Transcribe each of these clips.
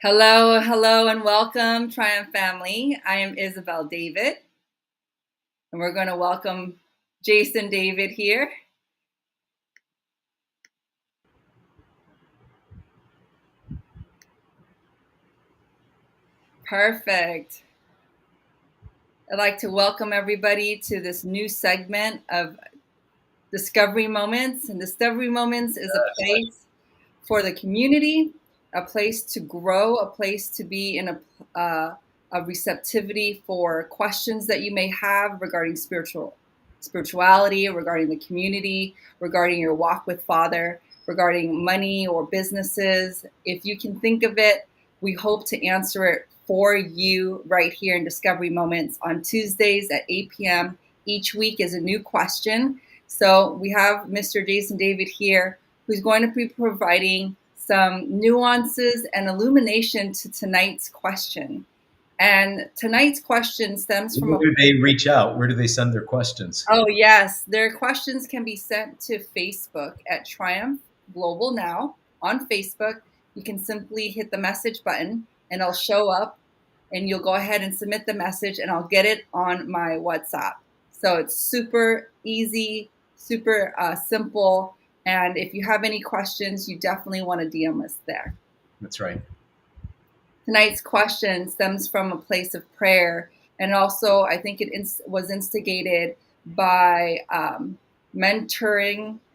Hello, hello, and welcome, Triumph family. I am Isabel David, and we're going to welcome Jason David here. Perfect. I'd like to welcome everybody to this new segment of Discovery Moments. And Discovery Moments is a place for the community, a place to grow, a place to be in a receptivity for questions that you may have regarding spirituality, regarding the community, regarding your walk with Father, regarding money or businesses. If you can think of it, we hope to answer it for you right here in Discovery Moments on Tuesdays at 8 p.m. Each week is a new question. So we have Mr. Jason David here, who's going to be providing some nuances and illumination to tonight's question. And tonight's question stems from... Where do they reach out? Where do they send their questions? Oh, yes. Their questions can be sent to Facebook at Triumph Global Now on Facebook. You can simply hit the message button and it'll show up, and you'll go ahead and submit the message and I'll get it on my WhatsApp. So it's super easy, super simple. And if you have any questions, you definitely want to DM us there. That's right. Tonight's question stems from a place of prayer. And also, I think it was instigated by mentorship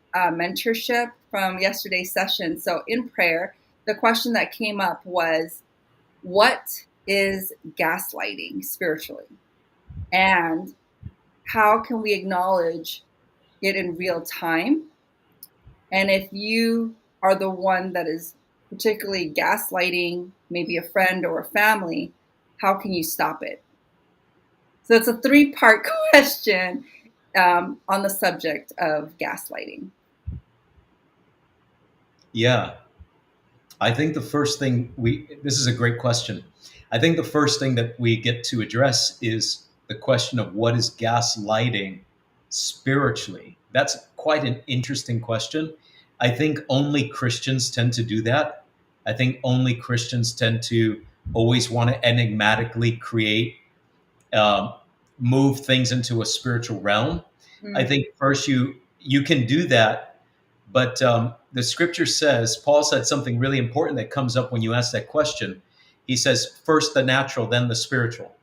from yesterday's session. So in prayer, the question that came up was, what is gaslighting spiritually? And how can we acknowledge it in real time? And if you are the one that is particularly gaslighting maybe a friend or a family, how can you stop it? So it's a three-part question on the subject of gaslighting. Yeah. I think the first thing this is a great question. I think the first thing that we get to address is the question of what is gaslighting spiritually. That's quite an interesting question. I think only Christians tend to do that. I think only Christians tend to always want to enigmatically create, move things into a spiritual realm. I think first you can do that, but the scripture says, Paul said something really important that comes up when you ask that question. He says, first the natural, then the spiritual.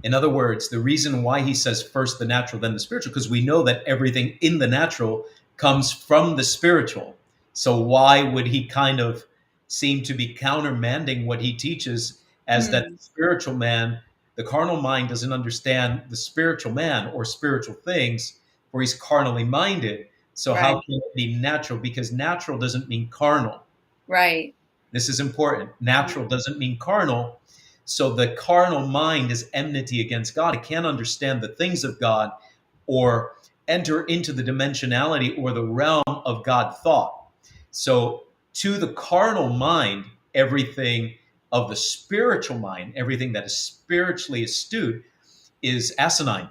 In other words, the reason why he says first the natural, then the spiritual, because we know that everything in the natural comes from the spiritual. So why would he kind of seem to be countermanding what he teaches as that the spiritual man, the carnal mind doesn't understand the spiritual man or spiritual things, for he's carnally minded. So Right. How can it be natural? Because natural doesn't mean carnal. Right. This is important. Natural doesn't mean carnal. So the carnal mind is enmity against God. It can't understand the things of God or enter into the dimensionality or the realm of God thought. So to the carnal mind, everything of the spiritual mind, everything that is spiritually astute, is asinine.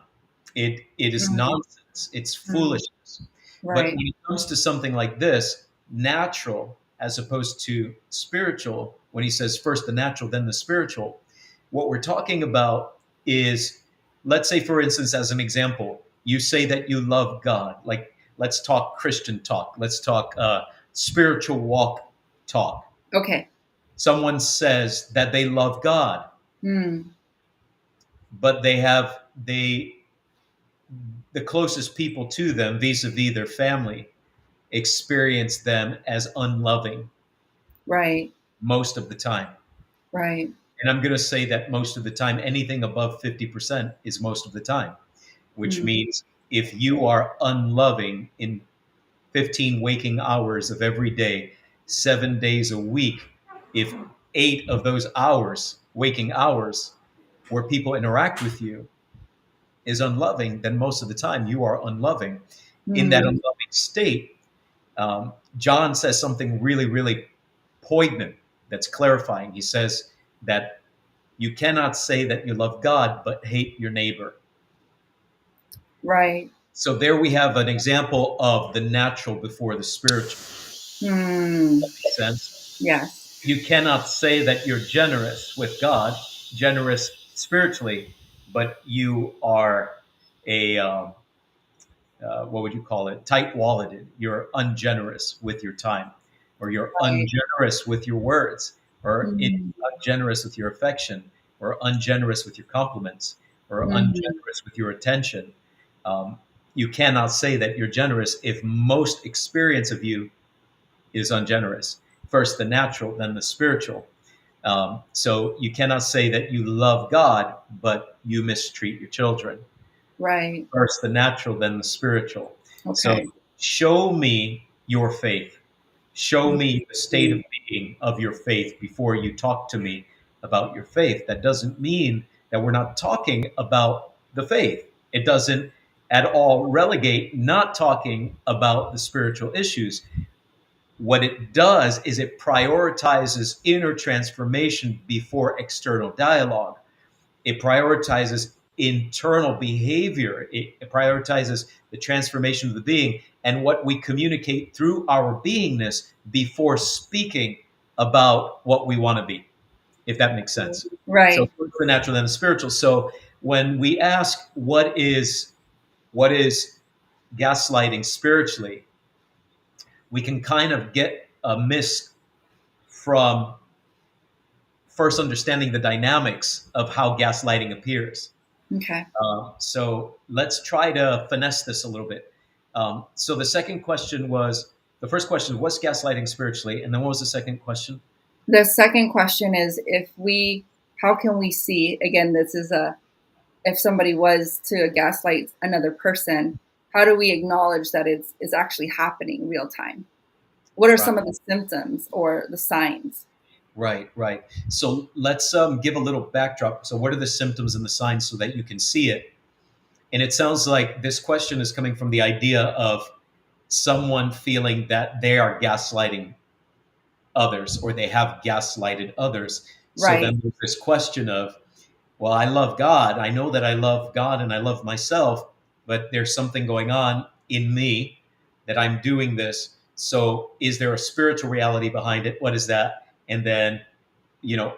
It is nonsense. It's foolishness. But Right. when it comes to something like this, natural as opposed to spiritual, when he says first the natural, then the spiritual, what we're talking about is, let's say, for instance, as an example, you say that you love God. Like, let's talk Christian talk. Let's talk spiritual walk talk. Okay. Someone says that they love God, but the closest people to them, vis-a-vis their family, experience them as unloving. Right. Most of the time. Right. And I'm going to say that most of the time, anything above 50% is most of the time, which means if you are unloving in 15 waking hours of every day, 7 days a week, if 8 of those hours, waking hours, where people interact with you is unloving, then most of the time you are unloving. In that unloving state, John says something really, really poignant that's clarifying. He says that you cannot say that you love God but hate your neighbor. Right. So there we have an example of the natural before the spiritual. Does that make sense? Yes. you cannot say that you're generous with God, generous spiritually, but you are a what would you call it? Tight-walleted. You're ungenerous with your time, or you're Right. ungenerous with your words, or Mhm. ungenerous with your affection, or ungenerous with your compliments, or Mhm. ungenerous with your attention. Um, you cannot say that you're generous if most experience of you is ungenerous. First the natural, then the spiritual. So you cannot say that you love God, but you mistreat your children. Right. First the natural, then the spiritual. So Okay. show me your faith. Show me the state of Mhm. being of your faith before you talk to me about your faith. That doesn't mean that we're not talking about the faith. It doesn't at all relegate not talking about the spiritual issues. What it does is it prioritizes inner transformation before external dialogue. It prioritizes internal behavior. It prioritizes the transformation of the being and what we communicate through our beingness before speaking about what we want to be, if that makes sense. So Right. first the natural, then the spiritual. So when we ask what is gaslighting spiritually, we can kind of get a miss from first understanding the dynamics of how gaslighting appears. Okay. So let's try to finesse this a little bit. So the second question was the first question: what's gaslighting spiritually? And then what was the second question? The second question is, how can we see, again, this is if somebody was to gaslight another person, how do we acknowledge that it's actually happening real time? What are Right, some of the symptoms or the signs? right, right. So let's give a little backdrop. So what are the symptoms and the signs so that you can see it? And it sounds like this question is coming from the idea of someone feeling that they are gaslighting others or they have gaslighted others. So Right. then there's this question of, well, I love God. I know that I love God and I love myself, but there's something going on in me that I'm doing this. So is there a spiritual reality behind it? What is that? And then,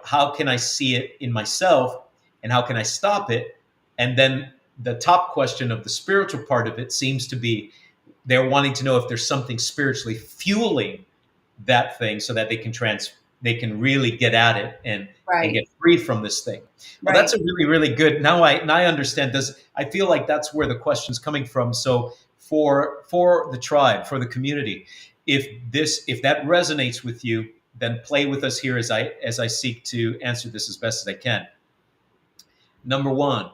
how can I see it in myself and how can I stop it? And then the top question of the spiritual part of it seems to be they're wanting to know if there's something spiritually fueling that thing so that they can really get at it and Right. get free from this thing. Well, that's Right. a really really good. Now I understand. Does I feel like that's where the question's coming from. So for the tribe, for the community, if that resonates with you, then play with us here as I seek to answer this as best as I can. Number one,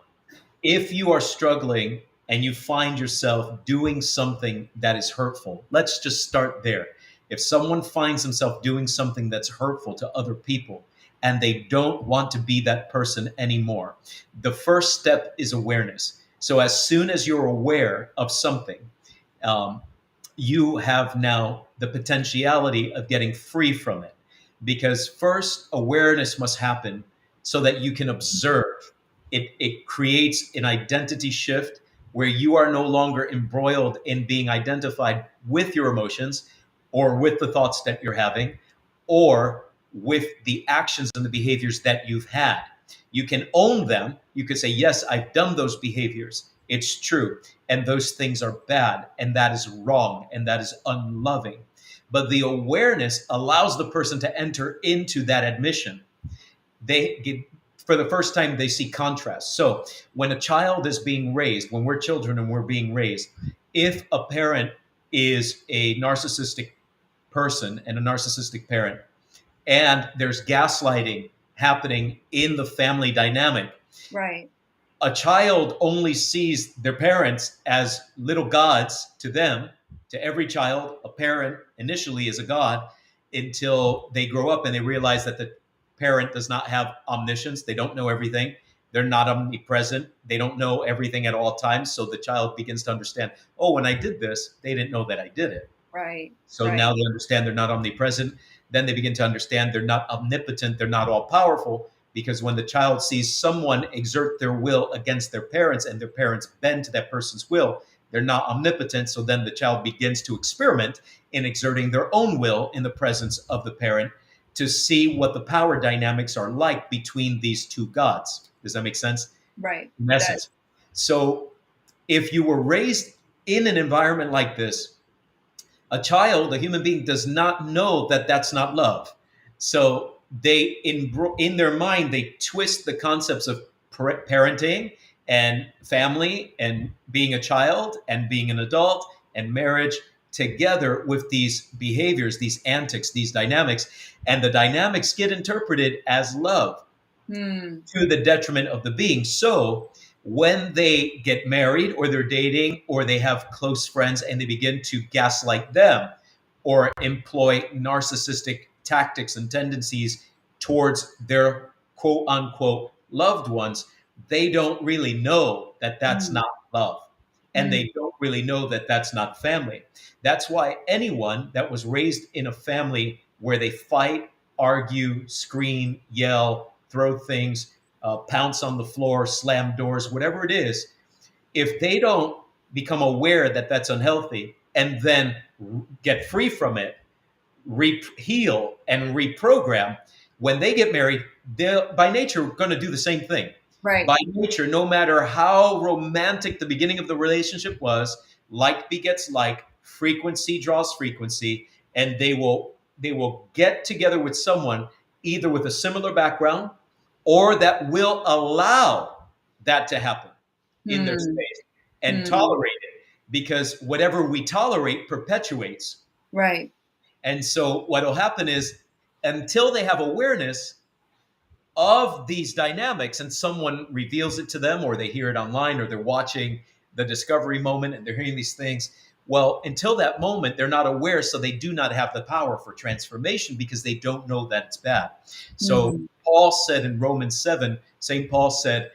if you are struggling and you find yourself doing something that is hurtful, let's just start there. If someone finds himself doing something that's hurtful to other people and they don't want to be that person anymore, the first step is awareness. So as soon as you're aware of something, um, you have now the potentiality of getting free from it. Because first, awareness must happen so that you can observe. It creates an identity shift where you are no longer embroiled in being identified with your emotions or with the thoughts that you're having or with the actions and the behaviors that you've had. You can own them. You could say, yes, I've done those behaviors. It's true. And those things are bad. And that is wrong. And that is unloving. But the awareness allows the person to enter into that admission. They get, for the first time, they see contrast. So when a child is being raised, when we're children and we're being raised, if a parent is a narcissistic person and a narcissistic parent, and there's gaslighting happening in the family dynamic, Right. a child only sees their parents as little gods to them. To every child, a parent initially is a god until they grow up and they realize that the parent does not have omniscience. They don't know everything. They're not omnipresent. They don't know everything at all times. So the child begins to understand, oh, when I did this, they didn't know that I did it. Right. So Right. now they understand they're not omnipresent. Then they begin to understand they're not omnipotent, they're not all powerful, because when the child sees someone exert their will against their parents and their parents bend to that person's will, they're not omnipotent. So then the child begins to experiment in exerting their own will in the presence of the parent to see what the power dynamics are like between these two gods. Does that make sense? Right. In essence. So if you were raised in an environment like this, a child, a human being, does not know that that's not love. So they, in their mind, they twist the concepts of parenting and family and being a child and being an adult and marriage together with these behaviors, these antics, these dynamics, and the dynamics get interpreted as love to the detriment of the being. So when they get married or they're dating or they have close friends and they begin to gaslight them or employ narcissistic tactics and tendencies towards their quote unquote loved ones, they don't really know that that's not love. And they don't really know that that's not family. That's why anyone that was raised in a family where they fight, argue, scream, yell, throw things, pounce on the floor, slam doors, whatever it is, if they don't become aware that that's unhealthy and then get free from it, heal and reprogram, when they get married, they're by nature going to do the same thing. Right. By nature, no matter how romantic the beginning of the relationship was, like begets like, frequency draws frequency, and they will get together with someone either with a similar background or that will allow that to happen in their space and tolerate it, because whatever we tolerate perpetuates. Right. And so what will happen is, until they have awareness of these dynamics and someone reveals it to them, or they hear it online, or they're watching the discovery moment and they're hearing these things, well, until that moment, they're not aware. So they do not have the power for transformation because they don't know that it's bad. So Paul said in Romans 7, St. Paul said,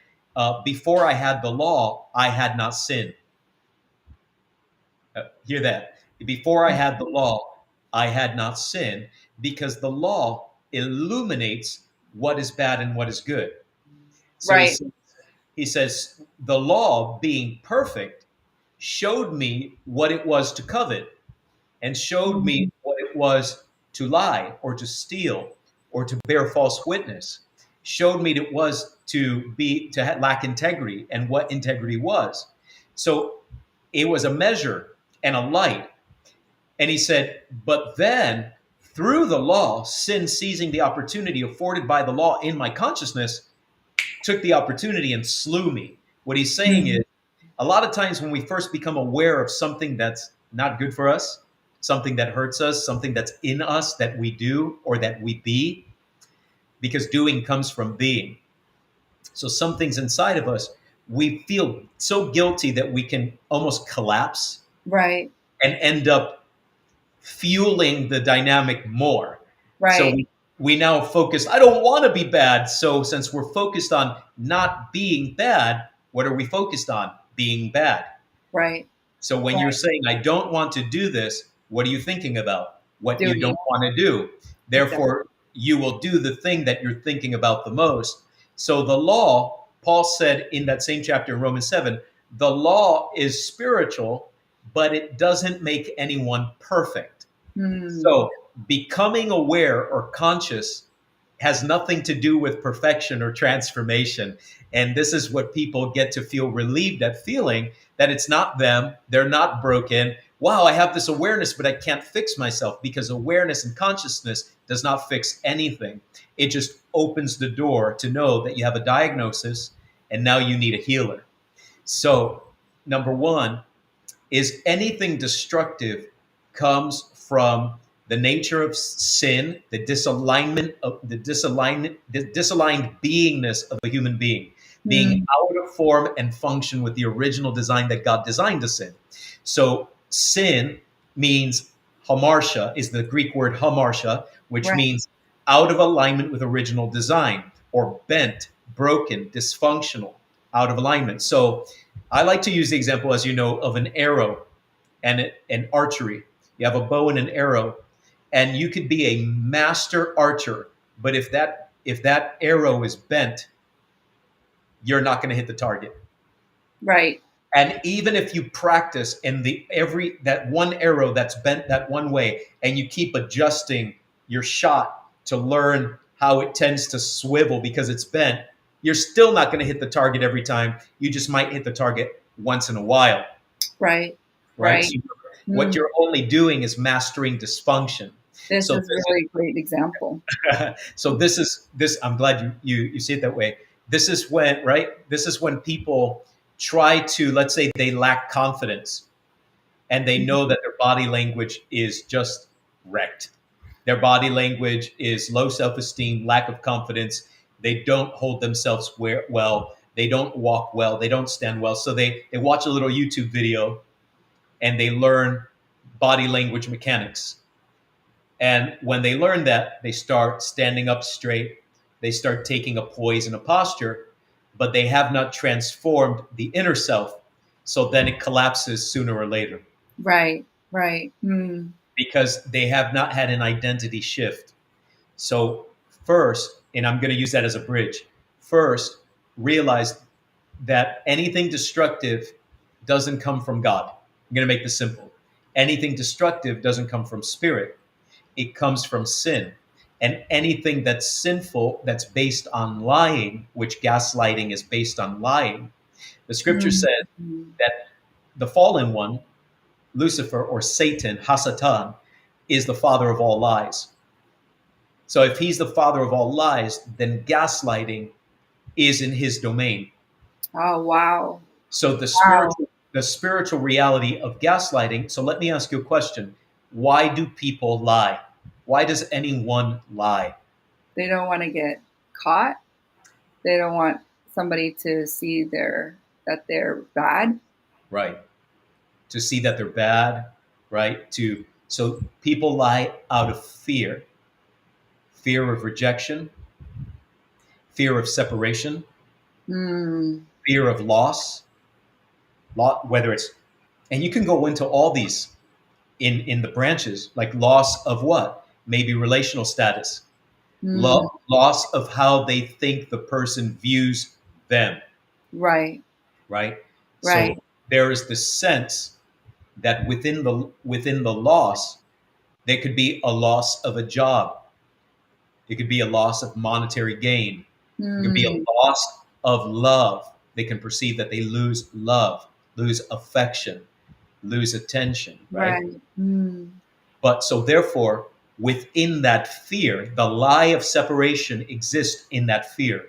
before I had the law, I had not sinned. Hear that. Before I had the law, I had not sinned, because the law illuminates what is bad and what is good. So Right. he says, the law being perfect showed me what it was to covet, and showed me what it was to lie or to steal or to bear false witness, showed me it was to lack integrity and what integrity was. So it was a measure and a light. And he said, but then through the law, sin, seizing the opportunity afforded by the law in my consciousness, took the opportunity and slew me. What he's saying is, a lot of times when we first become aware of something that's not good for us, something that hurts us, something that's in us that we do or that we be, because doing comes from being. So some things inside of us, we feel so guilty that we can almost collapse. Right. And end up fueling the dynamic more. Right. So we now focus, I don't want to be bad. So since we're focused on not being bad, what are we focused on? Being bad. Right. So when you're saying, I don't want to do this, what are you thinking about? What you don't want to do. Therefore, you will do the thing that you're thinking about the most. So the law, Paul said in that same chapter in Romans 7, the law is spiritual, but it doesn't make anyone perfect. So becoming aware or conscious has nothing to do with perfection or transformation. And this is what people get to feel relieved at, feeling that it's not them, they're not broken. Wow, I have this awareness, but I can't fix myself, because awareness and consciousness does not fix anything. It just opens the door to know that you have a diagnosis and now you need a healer. So, number one is, anything destructive comes from the nature of sin, the disalignment of the disaligned beingness of a human being, being out of form and function with the original design that God designed us in. So sin means hamartia, is the Greek word hamartia, which means out of alignment with original design, or bent, broken, dysfunctional, out of alignment. So I like to use the example, as you know, of an arrow and an archery. You have a bow and an arrow, and you could be a master archer, but if that arrow is bent, you're not going to hit the target. Right. And even if you practice and that one arrow that's bent that one way, and you keep adjusting your shot to learn how it tends to swivel because it's bent, you're still not going to hit the target every time. You just might hit the target once in a while. Right. Right. Right. So what you're only doing is mastering dysfunction. This So is really a great example. so this is this. I'm glad you see it that way. This is when, right? This is when people try to, let's say they lack confidence and they know that their body language is just wrecked. Their body language is low self-esteem, lack of confidence. They don't hold themselves well. They don't walk well. They don't stand well. So they watch a little YouTube video and they learn body language mechanics. And when they learn that, they start standing up straight. They start taking a poise and a posture, but they have not transformed the inner self. So then it collapses sooner or later. Right. Right. Because they have not had an identity shift. So first, and I'm going to use that as a bridge, first, realize that anything destructive doesn't come from God. I'm going to make this simple. Anything destructive doesn't come from spirit. It comes from sin. And anything that's sinful, that's based on lying, which gaslighting is based on lying, the scripture says that the fallen one, Lucifer or Satan, Hasatan, is the father of all lies. So if he's the father of all lies, then gaslighting is in his domain. Oh, wow. So the spiritual reality of gaslighting. So let me ask you a question. Why do people lie? Why does anyone lie? They don't want to get caught. They don't want somebody to see that they're bad. Right. To see that they're bad, right? So people lie out of fear. Fear of rejection, fear of separation, fear of loss, whether it's, and you can go into all these in the branches, like loss of what? Maybe relational status, loss of how they think the person views them. Right. Right. Right. So there is the sense that within the loss, there could be a loss of a job. It could be a loss of monetary gain. It could be a loss of love. They can perceive that they lose love, lose affection, lose attention, right? But so therefore, within that fear, the lie of separation exists in that fear.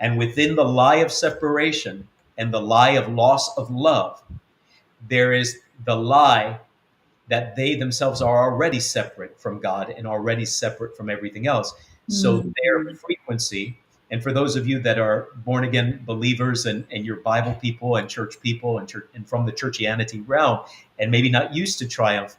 And within the lie of separation and the lie of loss of love, there is the lie that they themselves are already separate from God and already separate from everything else. So their frequency, and for those of you that are born again believers and you're Bible people and church people and from the churchianity realm and maybe not used to triumph,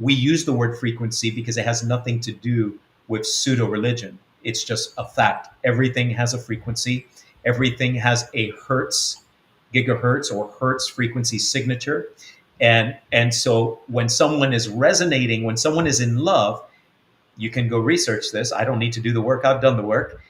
we use the word frequency because it has nothing to do with pseudo religion. It's just a fact. Everything has a frequency. Everything has a hertz, gigahertz or hertz frequency signature. And so when someone is resonating, when someone is in love, you can go research this. I don't need to do the work. I've done the work.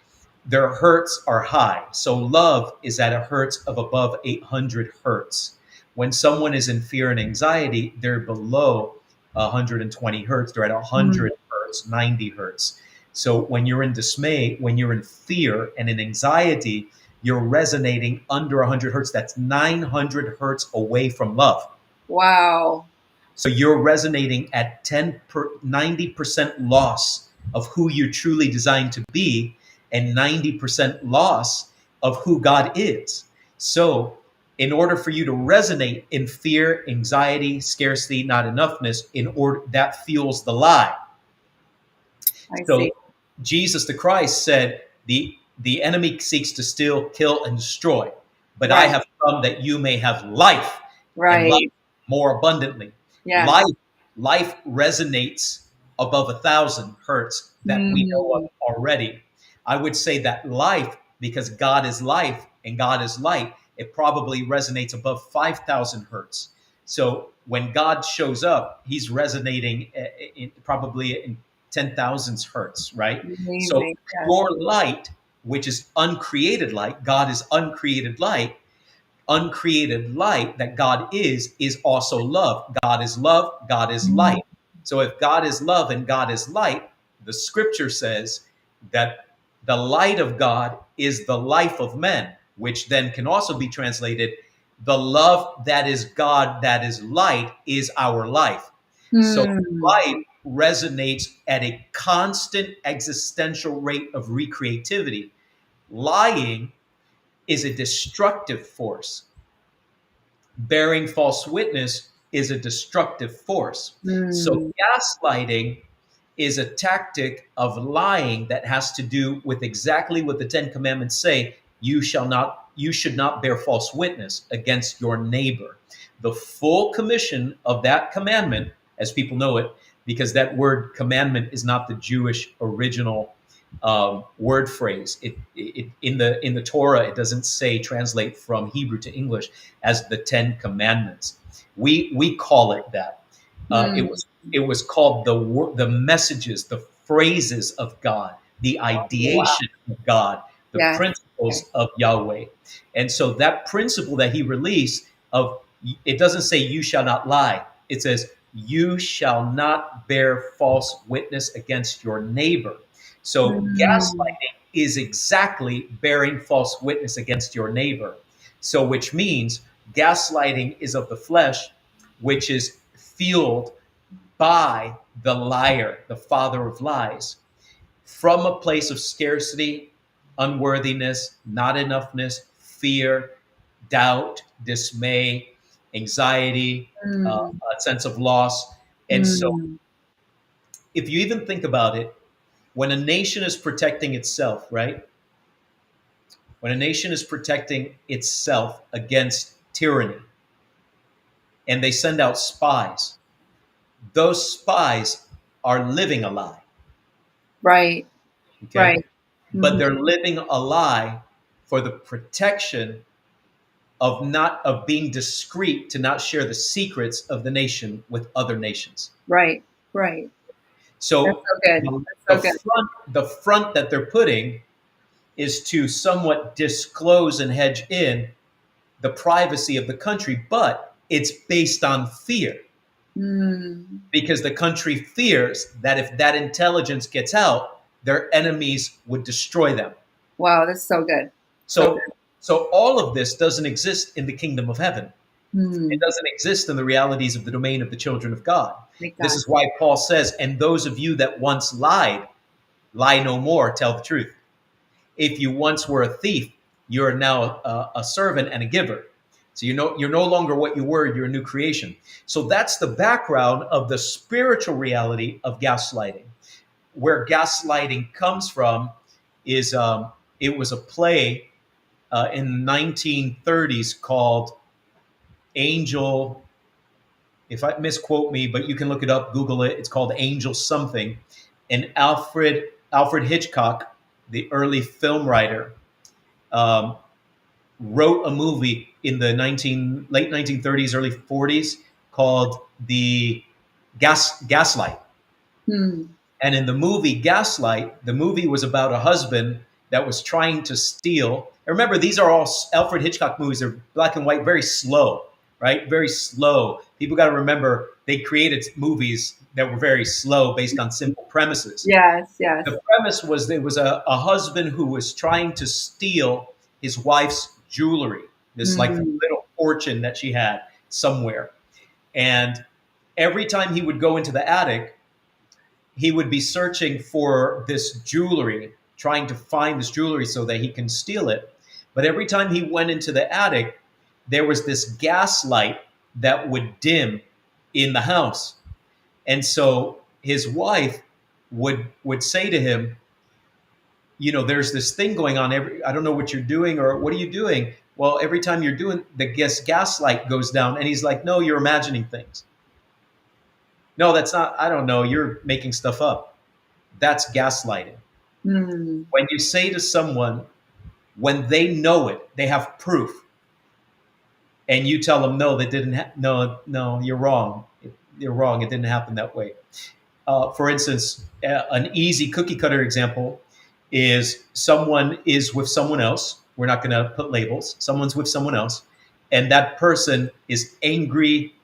Their hertz are high. So love is at a hertz of above 800 hertz. When someone is in fear and anxiety, they're below 120 hertz. They're at 100 hertz, 90 hertz. So when you're in dismay, when you're in fear and in anxiety, you're resonating under 100 hertz. That's 900 hertz away from love. Wow. So you're resonating at 90% loss of who you're truly designed to be and 90% loss of who God is. So in order for you to resonate in fear, anxiety, scarcity, not enoughness, that fuels the lie. I see. Jesus the Christ said, the enemy seeks to steal, kill, and destroy, but I have come that you may have life and life more abundantly. Yeah. Life resonates above 1,000 hertz that we know of already. I would say that life, because God is life and God is light, it probably resonates above 5,000 hertz. So when God shows up, he's resonating probably in 10,000 hertz, right? Amazing. So your light, which is uncreated light, God is uncreated light that God is also love. God is love, God is light. So if God is love and God is light, the scripture says that the light of God is the life of men, which then can also be translated, the love that is God, that is light, is our life. So Hmm. light resonates at a constant existential rate of recreativity. Lying is a destructive force. Bearing false witness is a destructive force. So Hmm. gaslighting is a tactic of lying that has to do with exactly what the Ten Commandments say: you should not bear false witness against your neighbor. The full commission of that commandment, as people know it, because that word commandment is not the Jewish original word phrase. In the Torah, it doesn't say translate from Hebrew to English as the Ten Commandments. We call it that. Hmm. It was called the messages, the phrases of God, the Wow. ideation of God, the Yes. principles of Yahweh. And so that principle that he released of, it doesn't say you shall not lie. It says you shall not bear false witness against your neighbor. So Hmm. gaslighting is exactly bearing false witness against your neighbor. So which means gaslighting is of the flesh, which is fueled by the liar, the father of lies, from a place of scarcity, unworthiness, not enoughness, fear, doubt, dismay, anxiety, Hmm. a sense of loss. And so, Hmm. if you even think about it, when a nation is protecting itself, right? When a nation is protecting itself against tyranny and they send out spies, those spies are living a lie, Right. okay? Right. But Hmm. they're living a lie for the protection of not of being discreet to not share the secrets of the nation with other nations. Right. Right. That's So so good. That's so good. the front that they're putting is to somewhat disclose and hedge in the privacy of the country, but it's based on fear, Hmm. because the country fears that if that intelligence gets out, their enemies would destroy them. Wow. That's so good. So So good. so all of this doesn't exist in the kingdom of heaven. It Hmm. doesn't exist in the realities of the domain of the children of God. This Exactly. is why Paul says, and those of you that once lied, lie no more, tell the truth. If you once were a thief, you're now a servant and a giver. So you're no longer what you were, you're a new creation. So that's the background of the spiritual reality of gaslighting. Where gaslighting comes from is it was a play in the 1930s called Angel. If I misquote me, but you can look it up, Google it. It's called Angel something. And Alfred Hitchcock, the early film writer, um, wrote a movie in the late 1930s, early 40s called the Gaslight. Hmm. And in the movie Gaslight, the movie was about a husband that was trying to steal. And remember, these are all Alfred Hitchcock movies. They're black and white, very slow, right? Very slow. People got to remember they created movies that were very slow based on simple premises. Yes. Yes. The premise was there was a husband who was trying to steal his wife's jewelry, this like Hmm. little fortune that she had somewhere. And every time he would go into the attic, he would be searching for this jewelry, trying to find this jewelry so that he can steal it. But every time he went into the attic, there was this gas light that would dim in the house. And so his wife would say to him, there's this thing going on. I don't know what you're doing, or what are you doing? Well, every time you're doing the gas light goes down, and he's like, no, you're imagining things. No, that's not. I don't know. You're making stuff up. That's gaslighting. Hmm. When you say to someone, when they know it, they have proof, and you tell them, no, that didn't. No, you're wrong. You're wrong. It didn't happen that way. For instance, an easy cookie cutter example is someone is with someone else. We're not going to put labels. Someone's with someone else, and that person is angry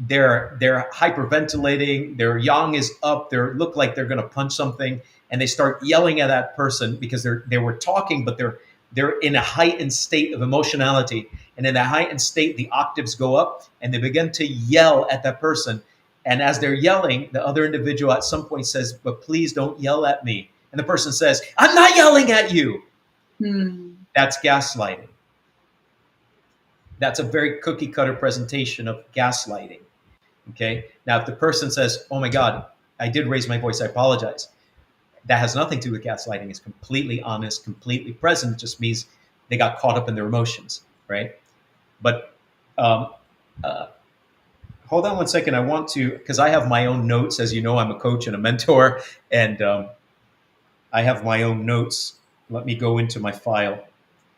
they're hyperventilating, their yang is up, they look like they're going to punch something, and they start yelling at that person because they were talking, but they're in a heightened state of emotionality, and in that heightened state, the octaves go up, and they begin to yell at that person. And as they're yelling, the other individual at some point says, "But please don't yell at me." And the person says, "I'm not yelling at you." That's gaslighting. That's a very cookie cutter presentation of gaslighting. Okay. Now, if the person says, "Oh my God, I did raise my voice, I apologize," that has nothing to do with gaslighting. It's completely honest, completely present. It just means they got caught up in their emotions, right? But um, uh, hold on one second. I want to, because I have my own notes. As you know, I'm a coach and a mentor, and I have my own notes. Let me go into my file.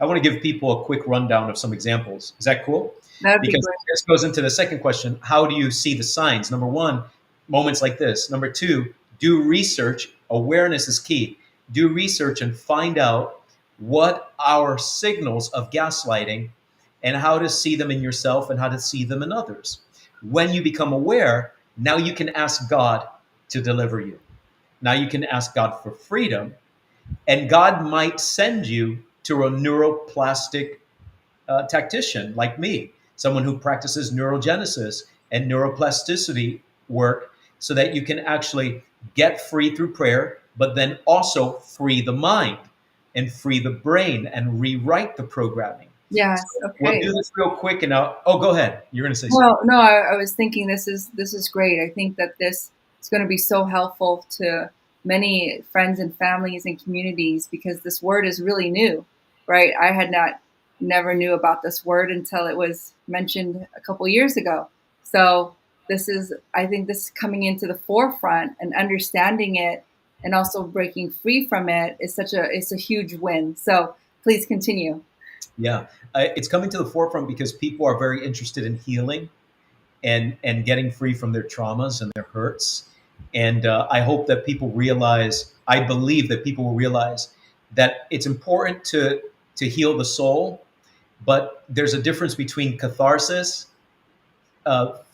I want to give people a quick rundown of some examples. Is that cool? That'd be Because great. this goes into the second question. How do you see the signs? Number one, moments like this. Number two, do research. Awareness is key. Do research and find out what are signals of gaslighting and how to see them in yourself and how to see them in others. When you become aware, now you can ask God to deliver you. Now you can ask God for freedom, and God might send you to a neuroplastic tactician like me, someone who practices neurogenesis and neuroplasticity work, so that you can actually get free through prayer, but then also free the mind and free the brain and rewrite the programming. Yes. So we'll Okay. do this real quick, and go ahead. You're going to say something. Well, no, I was thinking this is great. I think that this is going to be so helpful to many friends and families and communities because this word is really new, right? I had never knew about this word until it was mentioned a couple years ago. So I think this is coming into the forefront and understanding it and also breaking free from it is it's a huge win. So please continue. Yeah, it's coming to the forefront because people are very interested in healing and getting free from their traumas and their hurts. And I hope that people realize. I believe that people will realize that it's important to heal the soul, but there's a difference between catharsis,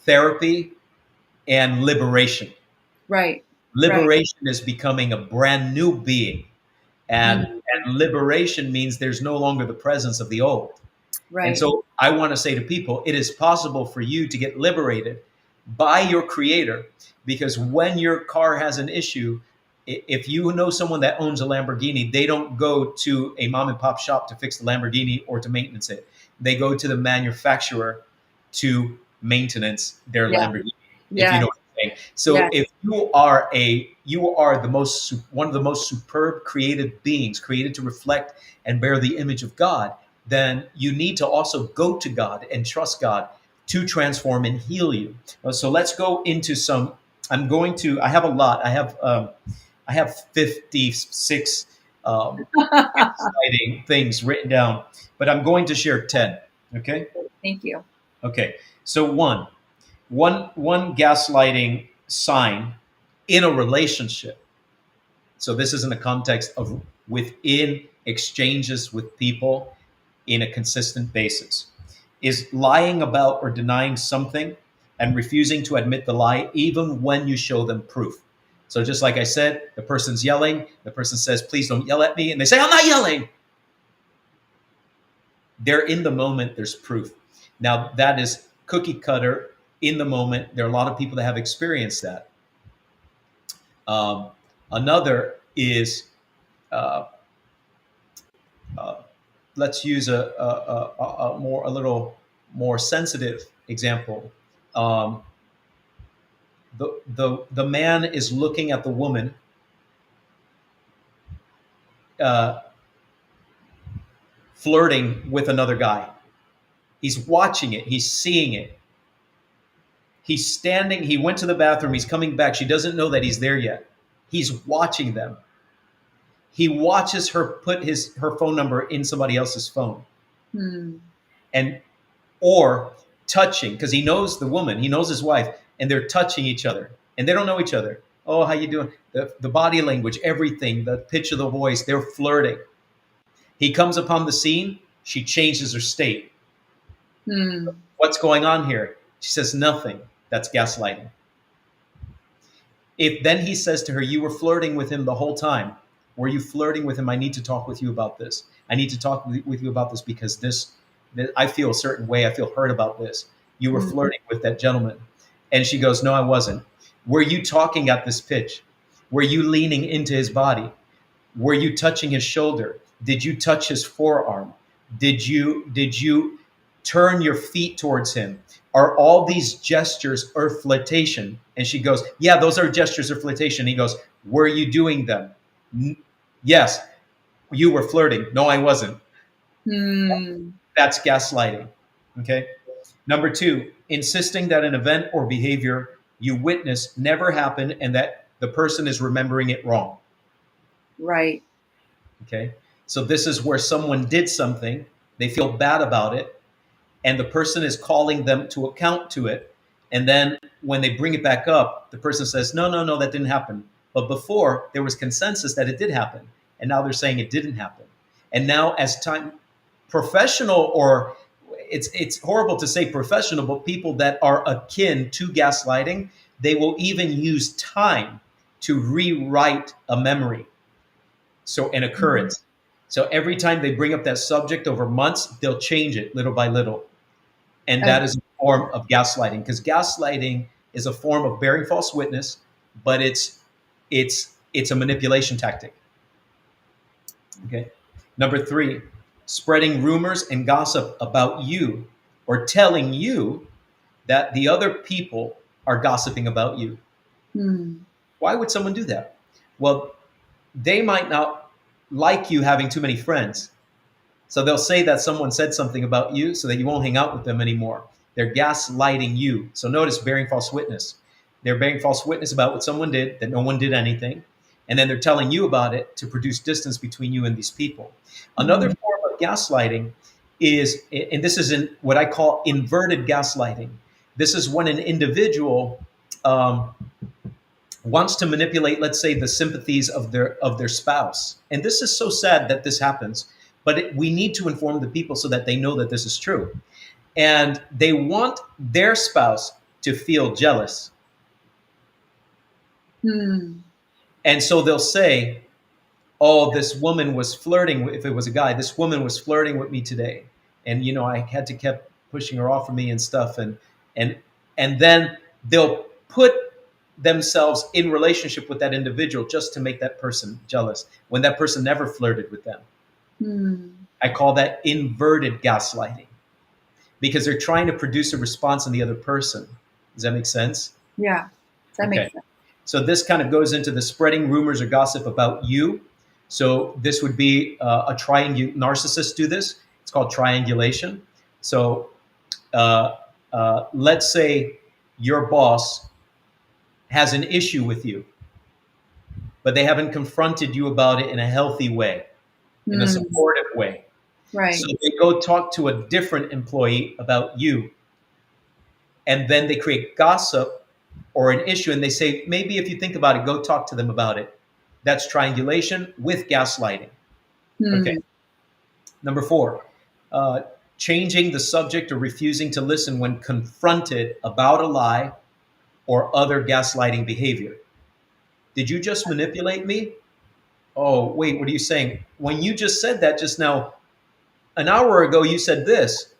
therapy, and liberation. Right. Right. Liberation is becoming a brand new being, and liberation means there's no longer the presence of the old. And Right. so I want to say to people, it is possible for you to get liberated by your creator, because when your car has an issue, if you know someone that owns a Lamborghini, they don't go to a mom and pop shop to fix the Lamborghini or to maintenance it. They go to the manufacturer to maintenance their Yeah. Lamborghini, if you Yes. know what I'm saying. So Yes. if you are one of the most superb created beings, created to reflect and bear the image of God, then you need to also go to God and trust God to transform and heal you. So let's go into some. I have a lot. I have 56 exciting things written down, but I'm going to share 10. Okay. Thank you. Okay. So one gaslighting sign in a relationship. So this is in the context of within exchanges with people in a consistent basis, is lying about or denying something and refusing to admit the lie even when you show them proof. So just like I said, the person's yelling, the person says, "Please don't yell at me," and they say, "I'm not yelling." They're in the moment, there's proof. Now that is cookie cutter in the moment. There are a lot of people that have experienced that. Um, Another is uh, uh, let's use a little more sensitive example. Um, the man is looking at the woman, uh, flirting with another guy. He's watching it. He's seeing it. He's standing. He went to the bathroom. He's coming back. She doesn't know that he's there yet. He's watching them. He watches her put her phone number in somebody else's phone, Hmm. and or touching, because he knows the woman, he knows his wife, and they're touching each other, and they don't know each other. Oh, how you doing? The body language, everything, the pitch of the voice, they're flirting. He comes upon the scene. She changes her state. Hmm. What's going on here? She says nothing. That's gaslighting. If then he says to her, you were flirting with him the whole time. Were you flirting with him? I need to talk with you about this. I need to talk with you about this because I feel a certain way. I feel hurt about this. You were Mm. flirting with that gentleman. And she goes, no, I wasn't. Were you talking at this pitch? Were you leaning into his body? Were you touching his shoulder? Did you touch his forearm? Did you turn your feet towards him? Are all these gestures or flirtation? And she goes, yeah, those are gestures of flirtation. He goes, were you doing them? Yes. You were flirting. No, I wasn't. Mm. That's gaslighting. Okay. Number two, insisting that an event or behavior you witnessed never happened and that the person is remembering it wrong. Right. Okay. So this is where someone did something, they feel bad about it, and the person is calling them to account to it. And then when they bring it back up, the person says, no, no, no, that didn't happen. But before there was consensus that it did happen. And now they're saying it didn't happen. And now as time, professional, or it's horrible to say professional, but people that are akin to gaslighting, they will even use time to rewrite a memory. So an occurrence. So every time they bring up that subject over months, they'll change it little by little. And that is a form of gaslighting, because gaslighting is a form of bearing false witness, but it's a manipulation tactic. Okay. Number three, spreading rumors and gossip about you, or telling you that the other people are gossiping about you. Mm. Why would someone do that? Well, they might not like you having too many friends. So they'll say that someone said something about you so that you won't hang out with them anymore. They're gaslighting you. So notice bearing false witness. They're bearing false witness about what someone did, that no one did anything. And then they're telling you about it to produce distance between you and these people. Another form of gaslighting is, and this is in what I call inverted gaslighting. This is when an individual wants to manipulate, let's say, the sympathies of their spouse. And this is so sad that this happens, but we need to inform the people so that they know that this is true. And they want their spouse to feel jealous. Mm. And so they'll say, oh, this woman was flirting, if it was a guy, this woman was flirting with me today. And, I had to keep pushing her off of me and stuff. And then they'll put themselves in relationship with that individual just to make that person jealous when that person never flirted with them. Mm. I call that inverted gaslighting, because they're trying to produce a response in the other person. Does that make sense? Yeah, that makes sense. So this kind of goes into the spreading rumors or gossip about you. So this would be a narcissists do this. It's called triangulation. So let's say your boss has an issue with you, but they haven't confronted you about it in a healthy way, in a supportive way. Right. So they go talk to a different employee about you, and then they create gossip or an issue, and they say, maybe if you think about it, go talk to them about it. That's triangulation with gaslighting. Okay. Number four, changing the subject or refusing to listen when confronted about a lie or other gaslighting behavior. Did you just manipulate me? Oh, wait, what are you saying? When you just said that just now, an hour ago, you said this.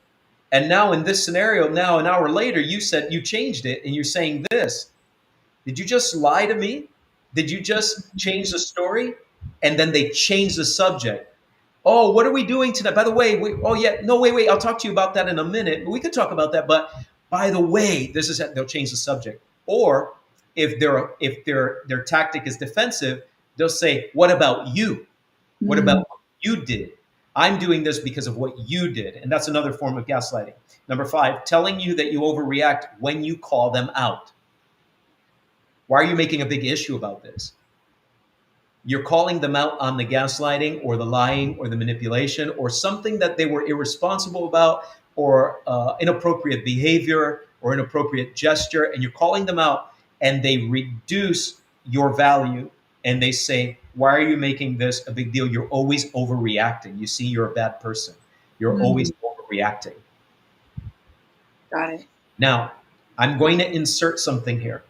And now in this scenario, now an hour later, you said you changed it and you're saying this. Did you just lie to me? Did you just change the story? And then they change the subject. Oh, what are we doing tonight? By the way, wait, I'll talk to you about that in a minute. We could talk about that, but by the way, they'll change the subject. Or if their tactic is defensive, they'll say, what about you? What about what you did? I'm doing this because of what you did. And that's another form of gaslighting. Number five, telling you that you overreact when you call them out. Why are you making a big issue about this? You're calling them out on the gaslighting or the lying or the manipulation or something that they were irresponsible about, or inappropriate behavior or inappropriate gesture, and you're calling them out, and they reduce your value, and they say, why are you making this a big deal? You're always overreacting. You see, you're a bad person. You're always overreacting. Got it. Now, I'm going to insert something here.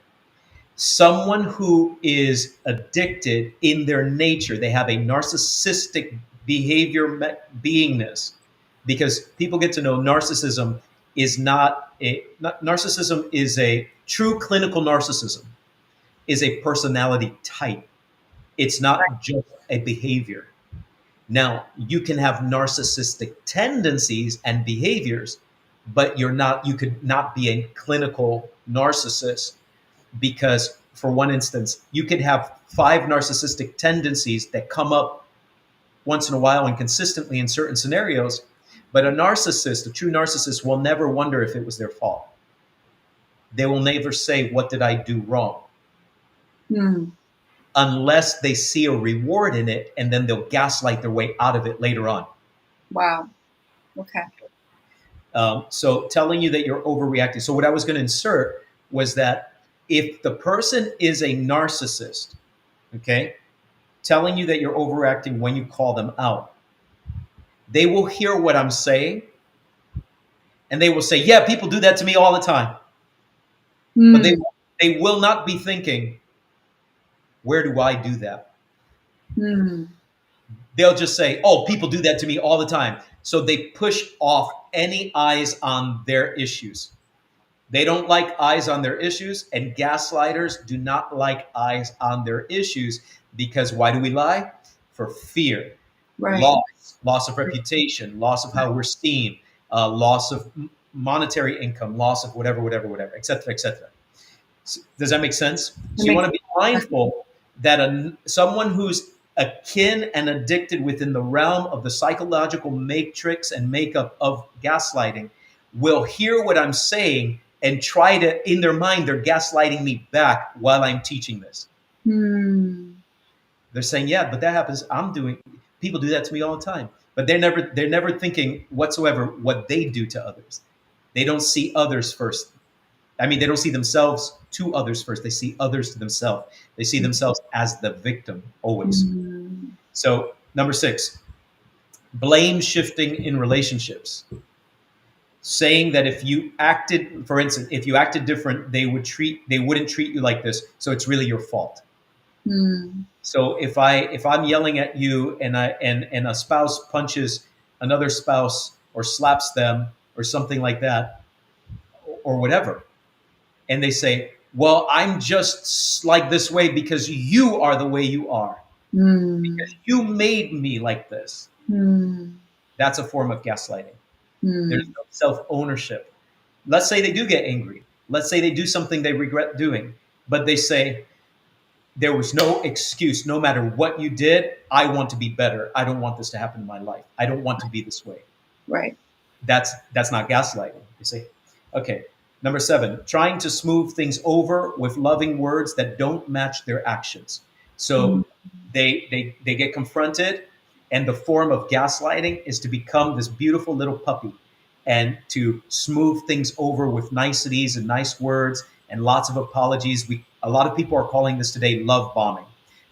Someone who is addicted in their nature, they have a narcissistic behavior beingness, because people get to know narcissism is narcissism is a true clinical narcissism is a personality type. It's not just a behavior. Now, you can have narcissistic tendencies and behaviors, but you could not be a clinical narcissist, because, for one instance, you could have 5 narcissistic tendencies that come up once in a while and consistently in certain scenarios, but a narcissist, a true narcissist, will never wonder if it was their fault. They will never say, "What did I do wrong?" Mm. Unless they see a reward in it, and then they'll gaslight their way out of it later on. Wow. Okay. So telling you that you're overreacting. So what I was going to insert was that if the person is a narcissist, okay, telling you that you're overreacting when you call them out, they will hear what I'm saying and they will say, "Yeah, people do that to me all the time." But Mm. they will not be thinking, "Where do I do that?" Mm. They'll just say, "Oh, people do that to me all the time." So they push off any eyes on their issues. They don't like eyes on their issues, and gaslighters do not like eyes on their issues, because why do we lie? For fear, Right. loss of reputation, loss of how we're seen, loss of monetary income, loss of whatever, whatever, et cetera, et cetera. Does that make sense? That So you makes want to be mindful that someone who's akin and addicted within the realm of the psychological matrix and makeup of gaslighting will hear what I'm saying and try to, in their mind, they're gaslighting me back while I'm teaching this. Mm. They're saying, "Yeah, but that happens. People do that to me all the time." But they're never thinking whatsoever what they do to others. They don't see others first. I mean, they don't see themselves to others first. They see others to themselves. They see themselves as the victim always. Mm. So, number 6, blame shifting in relationships. Saying that if you acted, for instance, if you acted different, they wouldn't treat you like this. So it's really your fault. Mm. So if I'm yelling at you and a spouse punches another spouse or slaps them or something like that or whatever, and they say, "Well, I'm just like this way because you are the way you are. Mm. You made me like this." Mm. That's a form of gaslighting. There's Mm. no self-ownership. Let's say they do get angry. Let's say they do something they regret doing, but they say, "There was no excuse. No matter what you did, I want to be better. I don't want this to happen in my life. I don't want to be this way." Right. That's not gaslighting. You see? Okay. Number 7, trying to smooth things over with loving words that don't match their actions. Mm. So they get confronted, and the form of gaslighting is to become this beautiful little puppy and to smooth things over with niceties and nice words and lots of apologies. A lot of people are calling this today love bombing.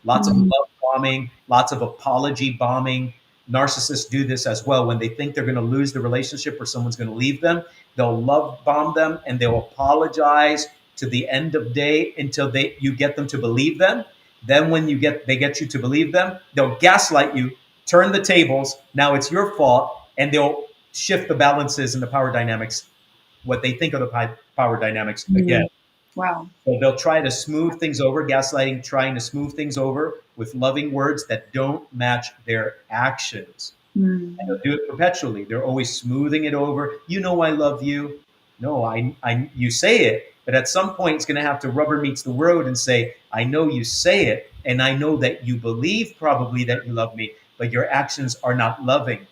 Lots of Mm. love bombing, lots of apology bombing. Narcissists do this as well. When they think they're going to lose the relationship or someone's going to leave them, they'll love bomb them and they'll apologize to the end of day until you get them to believe them. Then when they get you to believe them, they'll gaslight you, turn the tables. Now it's your fault, and they'll shift the balances and the power dynamics, what they think of the power dynamics again. Mm. Wow. So they'll try to smooth things over, gaslighting, trying to smooth things over with loving words that don't match their actions. And Mm. they'll do it perpetually. They're always smoothing it over. "You know I love you." No, you say it, but at some point it's going to have to rubber meets the road and say, "I know you say it, and I know that you believe probably that you love me, but your actions are not loving."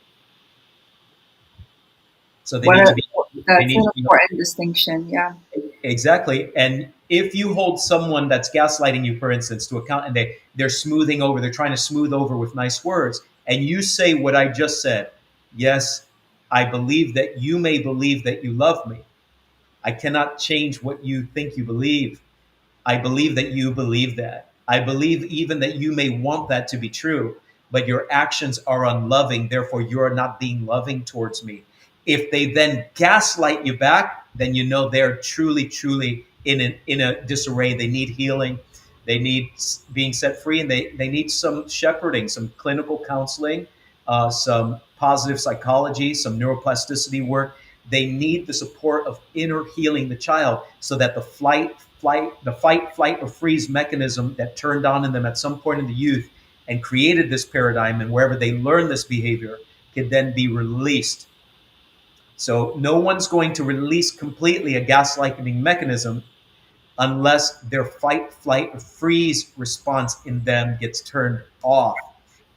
So they What need to a, be. They that's need an to be important distinction. Yeah. exactly. And if you hold someone that's gaslighting you, for instance, to account, and they're smoothing over, they're trying to smooth over with nice words, and you say what I just said, "Yes, I believe that you may believe that you love me. I cannot change what you think you believe. I believe that you believe that. I believe even that you may want that to be true, but your actions are unloving. Therefore, you are not being loving towards me. If they then gaslight you back, then you know they're truly, truly in a disarray. They need healing. They need being set free, and they need some shepherding, some clinical counseling, some positive psychology, some neuroplasticity work. They need the support of inner healing the child, so that the fight, flight, or freeze mechanism that turned on in them at some point in the youth and created this paradigm, and wherever they learn this behavior, can then be released. So no one's going to release completely a gaslighting mechanism unless their fight, flight, or freeze response in them gets turned off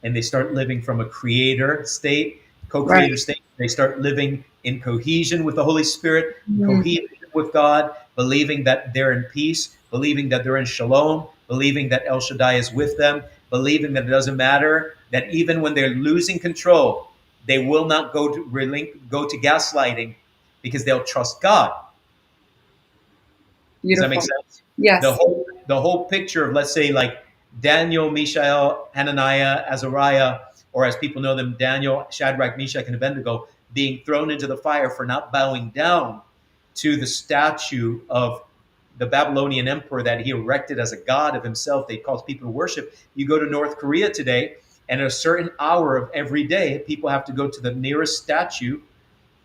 and they start living from a creator state, co-creator Right. state. They start living in cohesion with the Holy Spirit, Mm. cohesion with God, believing that they're in peace, believing that they're in shalom, believing that El Shaddai is with them, believing that it doesn't matter, that even when they're losing control, they will not go to gaslighting, because they'll trust God. Does that make Beautiful. sense? The Yes. whole picture of, let's say, like Daniel, Mishael, Hananiah, Azariah, or as people know them, Daniel, Shadrach, Meshach, and Abednego, being thrown into the fire for not bowing down to the statue of the Babylonian emperor that he erected as a god of himself. They caused people to worship. You go to North Korea today, and at a certain hour of every day, people have to go to the nearest statue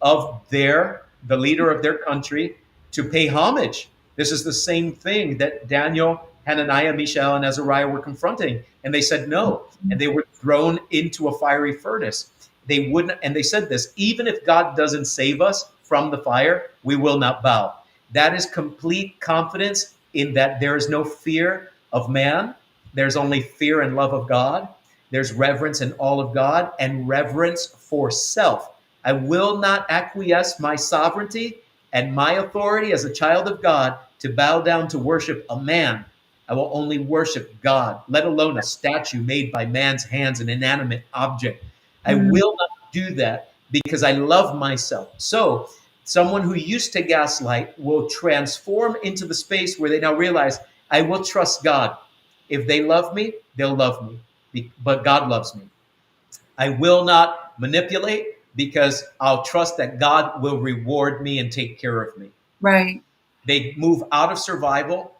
of the leader of their country, to pay homage. This is the same thing that Daniel, Hananiah, Mishael, and Azariah were confronting, and they said no, and they were thrown into a fiery furnace. They wouldn't, and they said this: even if God doesn't save us from the fire, we will not bow. That is complete confidence in that there is no fear of man. There's only fear and love of God. There's reverence in all of God, and reverence for self. I will not acquiesce my sovereignty and my authority as a child of God to bow down to worship a man. I will only worship God, let alone a statue made by man's hands, an inanimate object. I Mm. will not do that, because I love myself. So, someone who used to gaslight will transform into the space where they now realize, I will trust God. If they love me, they'll love me, but God loves me. I will not manipulate, because I'll trust that God will reward me and take care of me. Right. They move out of survival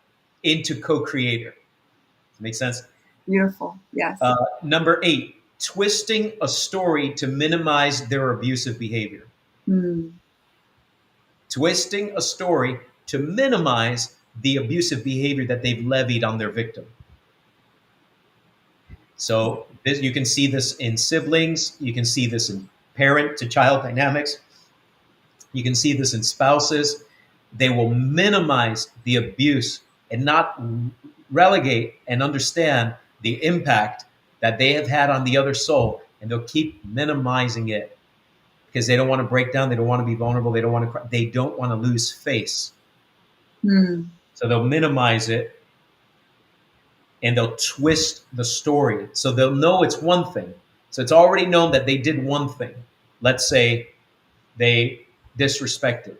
into co-creator. Does that make sense? Beautiful. Yes. Number 8, twisting a story to minimize their abusive behavior. Mm. Twisting a story to minimize the abusive behavior that they've levied on their victim. So you can see this in siblings. You can see this in parent to child dynamics. You can see this in spouses. They will minimize the abuse and not relegate and understand the impact that they have had on the other soul. And they'll keep minimizing it because they don't want to break down. They don't want to be vulnerable. They don't want to cry. They don't want to lose face. Mm. So they'll minimize it, and they'll twist the story. So they'll know it's one thing. So it's already known that they did one thing. Let's say they disrespected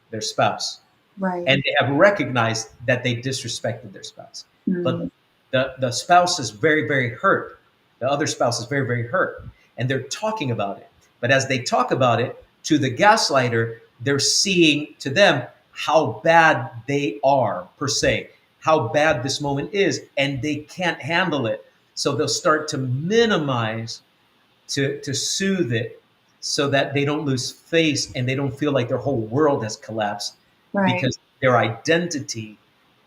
their spouse, Right. and they have recognized that they disrespected their spouse. But Mm. the spouse is very, very hurt. The other spouse is very, very hurt. And they're talking about it. But as they talk about it to the gaslighter, they're seeing to them how bad they are, per se, how bad this moment is, and they can't handle it. So they'll start to minimize, to soothe it, so that they don't lose face and they don't feel like their whole world has collapsed, Right. because their identity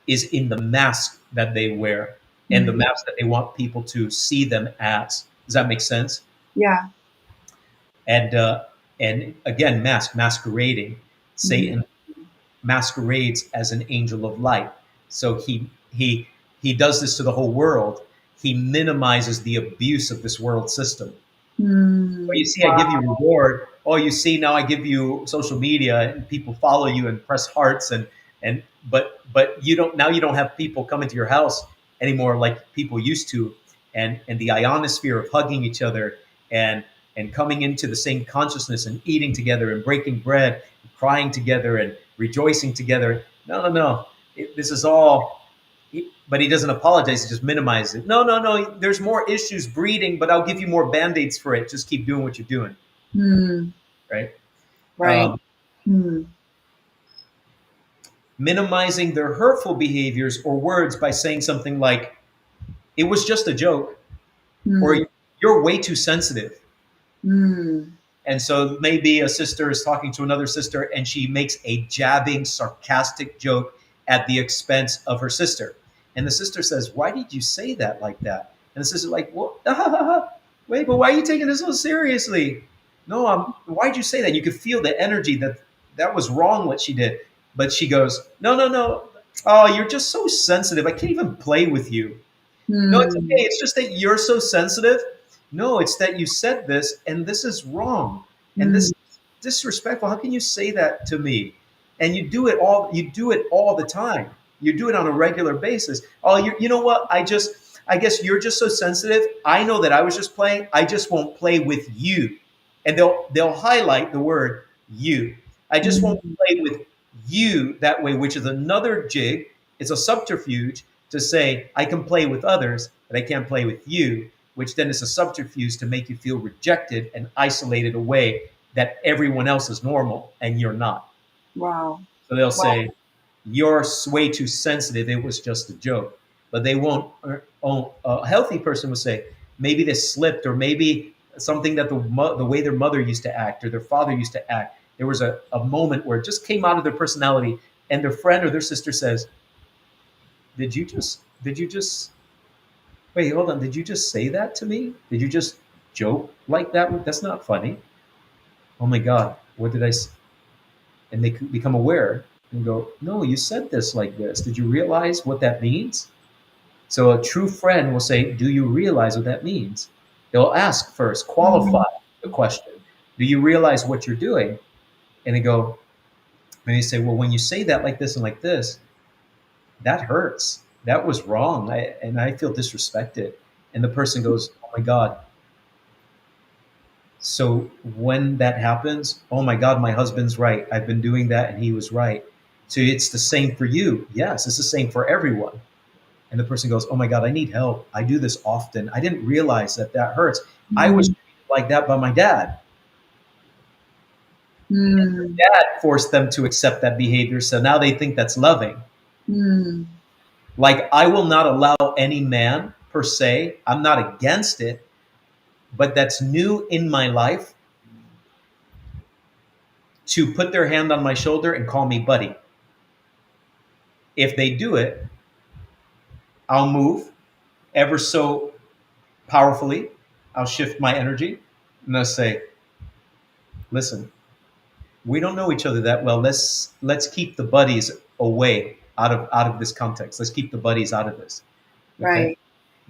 is in the mask that they wear and the Mm. mask that they want people to see them as. Does that make sense? Yeah. And and again, masquerading. Mm. Satan masquerades as an angel of light. So he does this to the whole world. He minimizes the abuse of this world system. Oh, you Mm. see, I give you Wow. reward. Oh, you see, now I give you social media and people follow you and press hearts, and but you don't, now you don't have people coming to your house anymore like people used to, and the ionosphere of hugging each other and coming into the same consciousness and eating together and breaking bread, and crying together and rejoicing together. No, no, no. This is all, but he doesn't apologize. He just minimizes it. No, no, no. There's more issues breeding, but I'll give you more band-aids for it. Just keep doing what you're doing, Mm. right? Right. Mm. Minimizing their hurtful behaviors or words by saying something like, it was just a joke, or Mm. you're way too sensitive. Mm. And so maybe a sister is talking to another sister and she makes a jabbing, sarcastic joke at the expense of her sister. And the sister says, why did you say that like that? And the sister's like, well, wait, but why are you taking this so seriously? No, why'd you say that? You could feel the energy that that was wrong what she did. But she goes, no, no, no. Oh, you're just so sensitive. I can't even play with you. No, it's okay. Mm. It's just that you're so sensitive. No, it's that you said this and this is wrong. And this Mm. is disrespectful. How can you say that to me? And you do it all the time. You do it on a regular basis. Oh, you know what? I guess you're just so sensitive. I know that I was just playing. I just won't play with you. And they'll highlight the word you. I just won't Mm. play with you that way, which is another jig. It's a subterfuge to say I can play with others, but I can't play with you, which then is a subterfuge to make you feel rejected and isolated away, that everyone else is normal and you're not. Wow. So they'll Wow. say, you're way too sensitive. It was just a joke. But they won't, a healthy person will say, maybe they slipped, or maybe something that the way their mother used to act or their father used to act, there was a moment where it just came out of their personality, and their friend or their sister says, did you just wait, hold on. Did you just say that to me? Did you just joke like that? That's not funny. Oh my God, what did I? And they become aware and go, no, you said this like this. Did you realize what that means? So a true friend will say, do you realize what that means? They'll ask first, qualify Mm. the question. Do you realize what you're doing? And they go, and they say, well, when you say that like this and like this, that hurts. That was wrong. And I feel disrespected. And the person goes, oh my God, so when that happens, oh my God, my husband's right. I've been doing that and he was right. So it's the same for you. Yes, it's the same for everyone. And the person goes, oh my God, I need help. I do this often. I didn't realize that that hurts. I was Mm. treated like that by my dad. Mm. Dad forced them to accept that behavior. So now they think that's loving. Mm. Like, I will not allow any man per se, I'm not against it, but that's new in my life, to put their hand on my shoulder and call me buddy. If they do it, I'll move ever so powerfully. I'll shift my energy and I'll say, listen, we don't know each other that well. Let's keep the buddies away out of this context. Let's keep the buddies out of this. Okay? Right.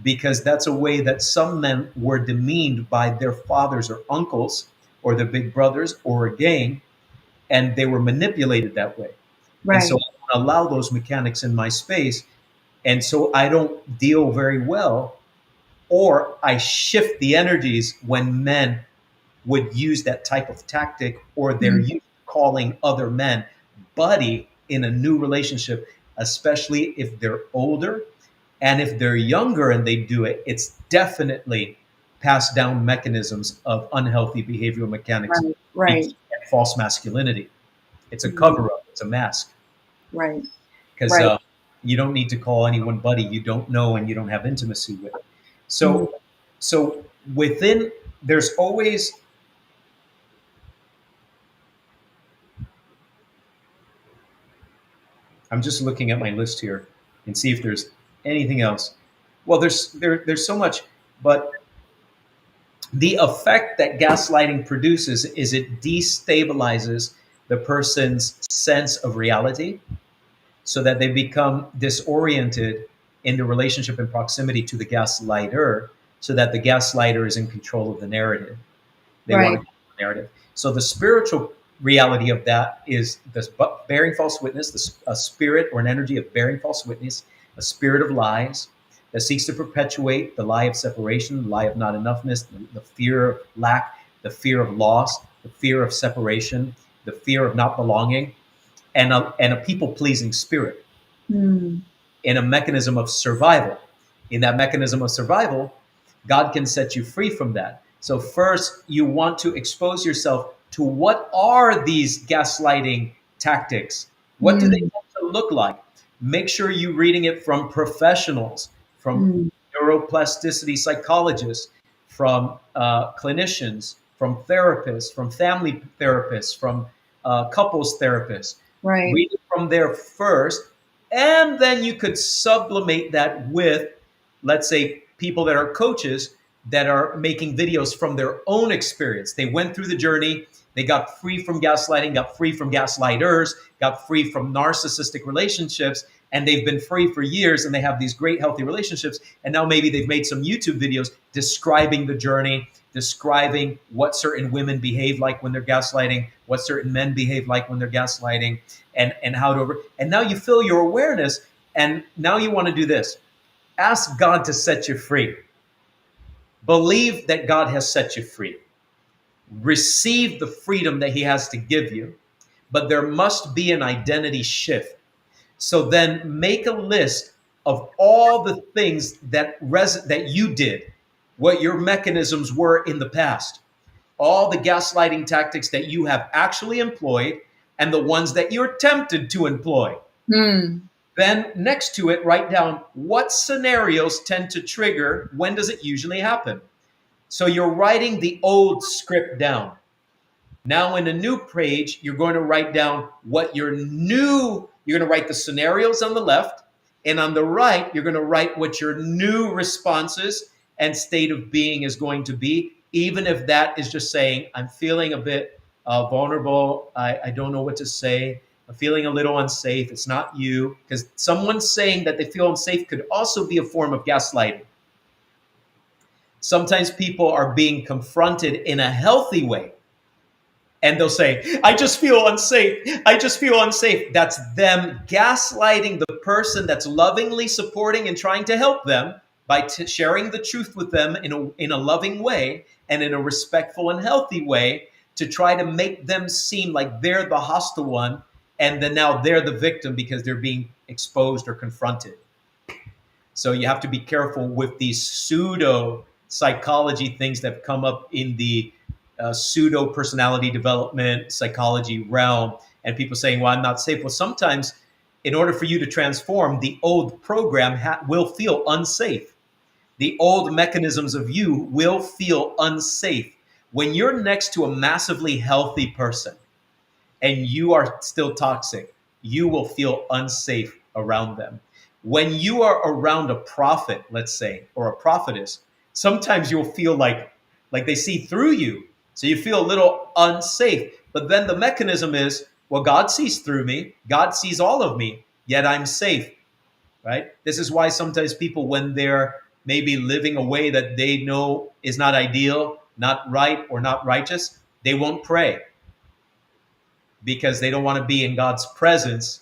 Because that's a way that some men were demeaned by their fathers or uncles or their big brothers or a gang, and they were manipulated that way. And so Right. I don't allow those mechanics in my space. And so I don't deal very well, or I shift the energies when men would use that type of tactic, or they're Mm. used to calling other men buddy in a new relationship, especially if they're older. And if they're younger and they do it, it's definitely passed down mechanisms of unhealthy behavioral mechanics Right. Right. and false masculinity. It's a Mm. cover up, it's a mask. Right. Because Right. you don't need to call anyone buddy you don't know and you don't have intimacy with. Mm. So within, there's always, I'm just looking at my list here and see if there's anything else. Well, there's so much, but the effect that gaslighting produces is it destabilizes the person's sense of reality, so that they become disoriented in the relationship and proximity to the gaslighter, so that the gaslighter is in control of the narrative. They want to Right. control the narrative. So the spiritual reality of that is this bearing false witness, a spirit or an energy of bearing false witness, a spirit of lies that seeks to perpetuate the lie of separation, the lie of not enoughness, the fear of lack, the fear of loss, the fear of separation, the fear of not belonging, and a people pleasing spirit Mm. in a mechanism of survival. In that mechanism of survival, God can set you free from that. So first, you want to expose yourself to what are these gaslighting tactics? What do they Mm. tend to look like? Make sure you're reading it from professionals, from Mm. neuroplasticity psychologists, from clinicians, from therapists, from family therapists, from couples therapists. Right. Read it from there first, and then you could sublimate that with, let's say, people that are coaches that are making videos from their own experience. They went through the journey, they got free from gaslighting, got free from gaslighters, got free from narcissistic relationships, and they've been free for years and they have these great healthy relationships. And now maybe they've made some YouTube videos describing the journey, describing what certain women behave like when they're gaslighting, what certain men behave like when they're gaslighting, and how to, and now you feel your awareness, and now you want to do this. Ask God to set you free. Believe that God has set you free. Receive the freedom that He has to give you, but there must be an identity shift. So then make a list of all the things that you did, what your mechanisms were in the past, all the gaslighting tactics that you have actually employed, and the ones that you're tempted to employ. Mm. Then next to it, write down what scenarios tend to trigger, when does it usually happen? So you're writing the old script down. Now in a new page, you're going to write down you're going to write the scenarios on the left, and on the right, you're going to write what your new responses and state of being is going to be, even if that is just saying, I'm feeling a bit vulnerable. I don't know what to say. I'm feeling a little unsafe. It's not you. Because someone saying that they feel unsafe could also be a form of gaslighting. Sometimes people are being confronted in a healthy way, and they'll say, I just feel unsafe. I just feel unsafe. That's them gaslighting the person that's lovingly supporting and trying to help them by sharing the truth with them in a loving way and in a respectful and healthy way, to try to make them seem like they're the hostile one, and then now they're the victim because they're being exposed or confronted. So you have to be careful with these pseudo psychology things that have come up in the pseudo personality development psychology realm, and people saying, well, I'm not safe. Well, sometimes in order for you to transform, the old program will feel unsafe. The old mechanisms of you will feel unsafe. When you're next to a massively healthy person and you are still toxic, you will feel unsafe around them. When you are around a prophet, let's say, or a prophetess, sometimes you'll feel like they see through you. So you feel a little unsafe. But then the mechanism is, well, God sees through me. God sees all of me, yet I'm safe, right? This is why sometimes people, when they're maybe living a way that they know is not ideal, not right, or not righteous, they won't pray, because they don't want to be in God's presence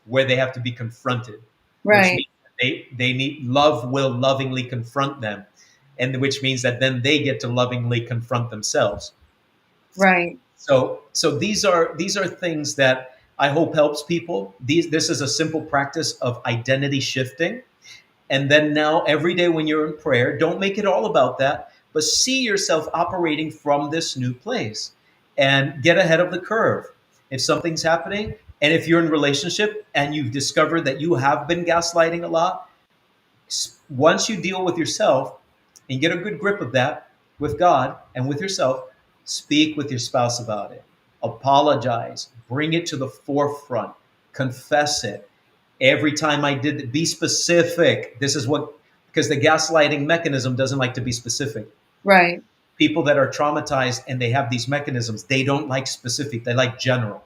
where they have to be confronted, which Right. means they need love will lovingly confront them, and which means that then they get to lovingly confront themselves. Right. So these are things that I hope helps people. This is a simple practice of identity shifting. And then now every day when you're in prayer, don't make it all about that, but see yourself operating from this new place and get ahead of the curve. If something's happening, and if you're in a relationship and you've discovered that you have been gaslighting a lot, once you deal with yourself and get a good grip of that with God and with yourself, speak with your spouse about it. Apologize, bring it to the forefront, confess it. Every time I did it, be specific. This is what, because the gaslighting mechanism doesn't like to be specific. Right. People that are traumatized and they have these mechanisms, they don't like specific, they like general.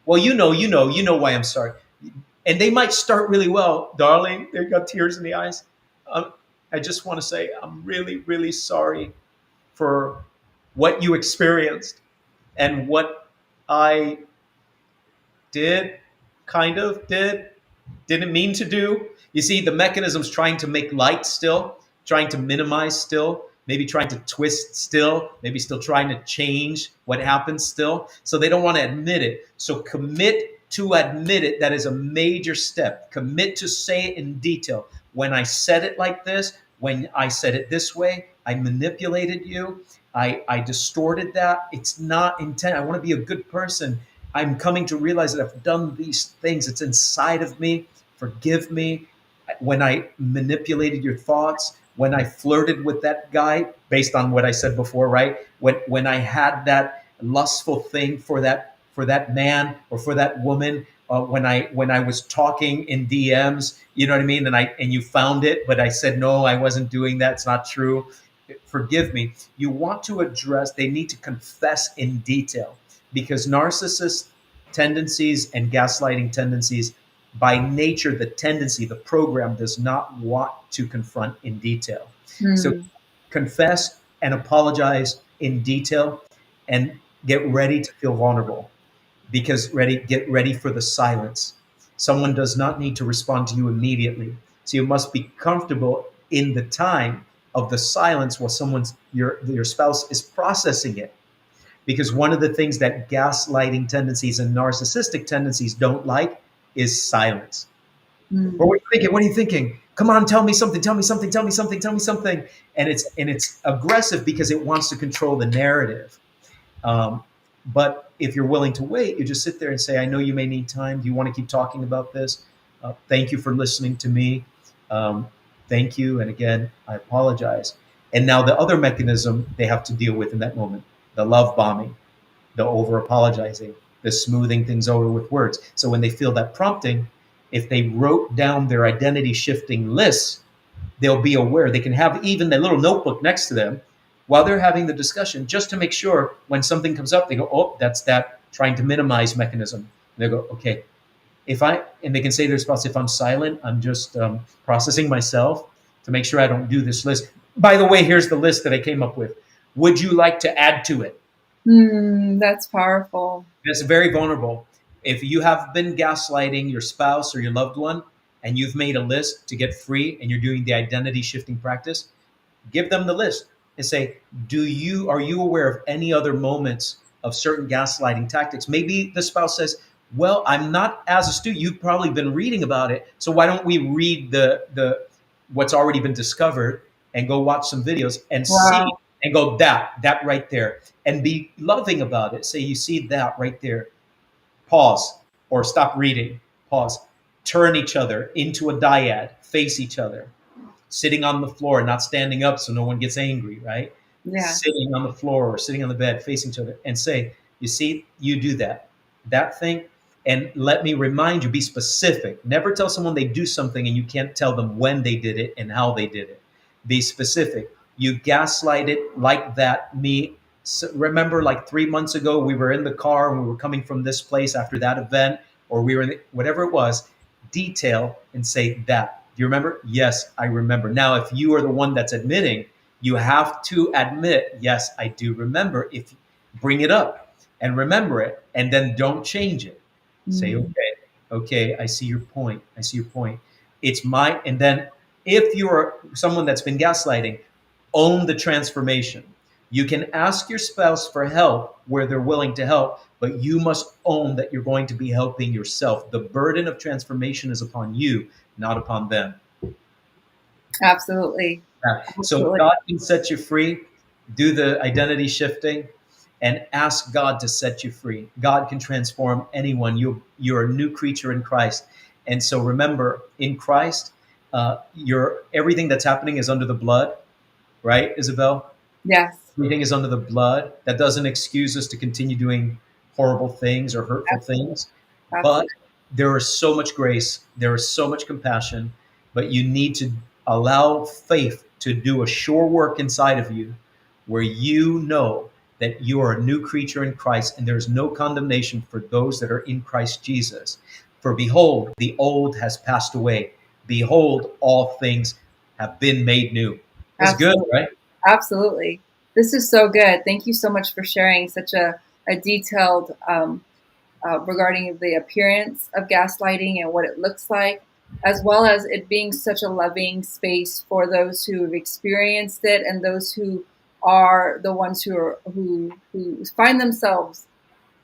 Well, you know why I'm sorry. And they might start really well, darling. They've got tears in the eyes. I just want to say, I'm really, really sorry for what you experienced and what I did, kind of did, didn't mean to do. You see, the mechanism's trying to make light still, trying to minimize still, maybe trying to twist still, maybe still trying to change what happened still. So they don't want to admit it. So commit to admit it. That is a major step. Commit to say it in detail. When I said it like this, when I said it this way, I manipulated you. I distorted that. It's not intent. I want to be a good person. I'm coming to realize that I've done these things. It's inside of me. Forgive me. When I manipulated your thoughts, when I flirted with that guy based on what I said before, right? When I had that lustful thing for that man or for that woman, when I was talking in DMs, you know what I mean, and you found it, but I said no, I wasn't doing that. It's not true. Forgive me. You want to address. They need to confess in detail because narcissist tendencies and gaslighting tendencies, by nature, the tendency, the program does not want to confront in detail. So Mm. confess and apologize in detail and get ready to feel vulnerable because get ready for the silence. Someone does not need to respond to you immediately. So you must be comfortable in the time of the silence while your spouse is processing it. Because one of the things that gaslighting tendencies and narcissistic tendencies don't like is silence. Or what are Mm. you thinking? What are you thinking? Come on, tell me something, tell me something, tell me something, tell me something. And it's aggressive because it wants to control the narrative. But if you're willing to wait, you just sit there and say, I know you may need time. Do you want to keep talking about this? Thank you for listening to me. Um, thank you. And again, I apologize. And now the other mechanism they have to deal with in that moment, the love bombing, the over apologizing, the smoothing things over with words. So when they feel that prompting, if they wrote down their identity shifting lists, they'll be aware. They can have even a little notebook next to them while they're having the discussion, just to make sure when something comes up, they go, "Oh, that's that trying to minimize mechanism." And they go, "Okay, and they can say to their spouse, if I'm silent, I'm just processing myself to make sure I don't do this list. By the way, here's the list that I came up with. Would you like to add to it?" Mm. That's powerful. It's very vulnerable. If you have been gaslighting your spouse or your loved one and you've made a list to get free and you're doing the identity shifting practice, give them the list and say, are you aware of any other moments of certain gaslighting tactics? Maybe the spouse says, well, I'm not as astute. You've probably been reading about it. So why don't we read the what's already been discovered and go watch some videos and see Wow. and go that right there and be loving about it. Say, you see that right there. Pause or stop reading. Pause. Turn each other into a dyad. Face each other, sitting on the floor, not standing up so no one gets angry, right? Yeah. Sitting on the floor or sitting on the bed facing each other and say, you see, you do that thing. And let me remind you, be specific. Never tell someone they do something and you can't tell them when they did it and how they did it. Be specific. You gaslight it like that. Remember, like 3 months ago, we were in the car and we were coming from this place after that event, or we were whatever it was. Detail and say that. Do you remember? Yes, I remember. Now, if you are the one that's admitting, you have to admit, yes, I do remember. If bring it up and remember it, and then don't change it. Say, Mm. okay, I see your point. I see your point. And then if you're someone that's been gaslighting, own the transformation. You can ask your spouse for help where they're willing to help, but you must own that you're going to be helping yourself. The burden of transformation is upon you, not upon them. Absolutely. So Absolutely. God can set you free. Do the identity shifting and ask God to set you free. God can transform anyone. You're a new creature in Christ. And so remember, in Christ, everything that's happening is under the blood, right, Isabel? Yes. Everything is under the blood. That doesn't excuse us to continue doing horrible things or hurtful Absolutely. things. But Absolutely. there is so much grace, there is so much compassion, but you need to allow faith to do a sure work inside of you where you know that you are a new creature in Christ and there's no condemnation for those that are in Christ Jesus. For behold, the old has passed away. Behold, all things have been made new. That's good, Absolutely. right? Absolutely. This is so good. Thank you so much for sharing such a detailed regarding the appearance of gaslighting and what it looks like, as well as it being such a loving space for those who have experienced it and those who are the ones who find themselves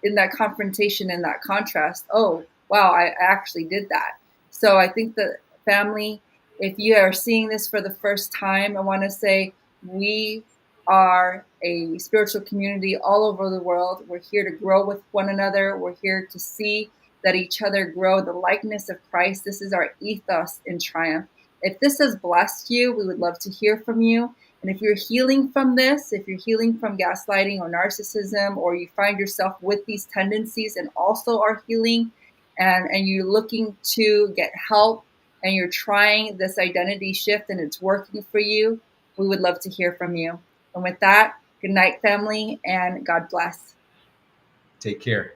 in that confrontation and that contrast. Oh, wow, I actually did that. So I think that family, if you are seeing this for the first time, I want to say we are a spiritual community all over the world. We're here to grow with one another. We're here to see that each other grow the likeness of Christ. This is our ethos in Triumph. If this has blessed you, we would love to hear from you. And if you're healing from this, if you're healing from gaslighting or narcissism, or you find yourself with these tendencies and also are healing, and you're looking to get help, and you're trying this identity shift and it's working for you, we would love to hear from you. And with that, good night, family, and God bless. Take care.